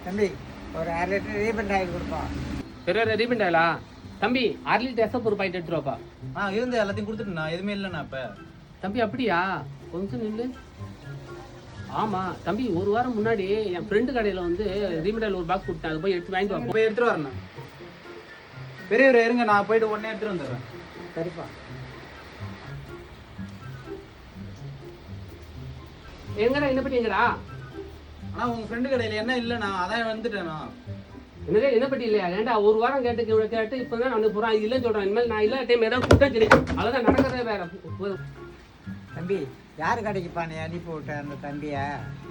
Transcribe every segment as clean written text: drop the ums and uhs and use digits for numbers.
தம்பி ஒரு 1/2 litre refined oil கொடுப்போம். பெரிய ரீபண்ட் ஆயிலா தம்பி? 1/2 லிட்டர் எசப் ஒரு பாக்கெட் எடுத்துருவாப்பா. இருந்து எல்லாத்தையும் கொடுத்துட்டுண்ணா, எதுவுமே இல்லைண்ணா இப்போ. தம்பி அப்படியா? கொஞ்சம் நில்லு. ஆமா தம்பி, ஒரு வாரம் முன்னாடி என் ஃப்ரெண்டு கடையில் வந்து ரீபண்ட் ஆயில் ஒரு பாக்ஸ் கொடுத்தேன். அது போய் எடுத்து வாங்கிட்டு வா. போய் எடுத்துட்டு வரேண்ணா. பெரியவர் இருங்க, நான் போயிட்டு உடனே எடுத்துட்டு வந்துடுறேன். சரிப்பா. எங்கடா என்ன பண்ணிங்கடா? ஆனால் உங்கள் ஃப்ரெண்டு கடையில் என்ன இல்லைண்ணா, அதான் வந்துட்டேண்ணா. என்னதே என்ன பட்டி இல்லையா? ஏன்டா ஒரு வாரம் கேட்டு இப்போ தான் நான் போகிறேன். இல்லைன்னு சொல்கிறேன். இனிமேல் நான் இல்லை டைம் ஏதாவது கூட்டா சரி, அதான் நடக்கிறதே வேற. தம்பி யார் கடைக்குப்பா நீ அனுப்பி விட்ட அந்த தம்பியை?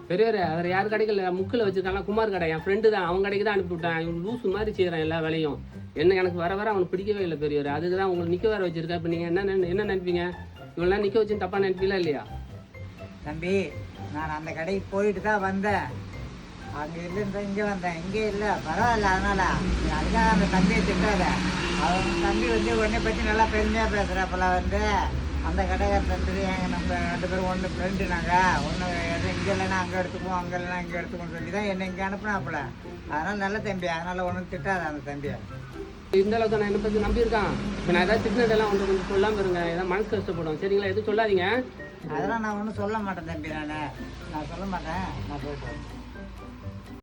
பெரியவர் அவர் யார் கடைக்கல, முக்கில் வச்சிருக்காங்க குமார் கடை. என் ஃப்ரெண்டு தான், அவன் கடைக்கு தான் அனுப்பி விட்டேன். இவன் லூஸ் மாதிரி செய்கிறான் எல்லா வேலையும். என்ன எனக்கு வர அவனுக்கு பிடிக்கவே இல்லை பெரியவர். அதுக்கு தான் உங்களுக்கு நிற்க வேற வச்சிருக்கேன். இப்போ நீங்கள் என்ன நினைப்பீங்க? இவெல்லாம் நிற்க வச்சு தப்பாக நினைப்பீங்களா இல்லையா? தம்பி நான் அந்த கடைக்கு போயிட்டு தான் வந்தேன். அங்கே இல்லைன்னு இங்கே வந்தேன். இங்கே இல்லை பரவாயில்ல. அதனால அதுக்காக அந்த தம்பியை திட்டாத. அவன் தம்பி வந்து உடனே பற்றி நல்லா பெருமையாக பேசுகிறாப்பல வந்து அந்த கடைக்கார தம்பி நம்ம 2 பேரும் ஒன்று ஃப்ரெண்டு. நாங்கள் ஒன்று இங்கே இல்லைன்னா அங்கே எடுத்துக்குவோம், அங்கே இல்லைன்னா இங்கே எடுத்துக்குவோம்னு சொல்லி தான் என்னை இங்கே அனுப்புனாப்புல. அதனால் நல்ல தம்பி, அதனால் ஒன்றும் திட்டாத அந்த தம்பியை. இந்த அளவுக்கு நான் என்ன பற்றி நம்பியிருக்கான். இப்போ நான் ஏதாவது திட்டினதெல்லாம் ஒன்று கொஞ்சம் சொல்லாமல் இருங்க. ஏதாவது மனசு கஷ்டப்படும். சரிங்களா? எதுவும் சொல்லாதீங்க. அதெல்லாம் நான் ஒன்றும் சொல்ல மாட்டேன் தம்பி. நான் சொல்ல மாட்டேன். நான் போயிட்டு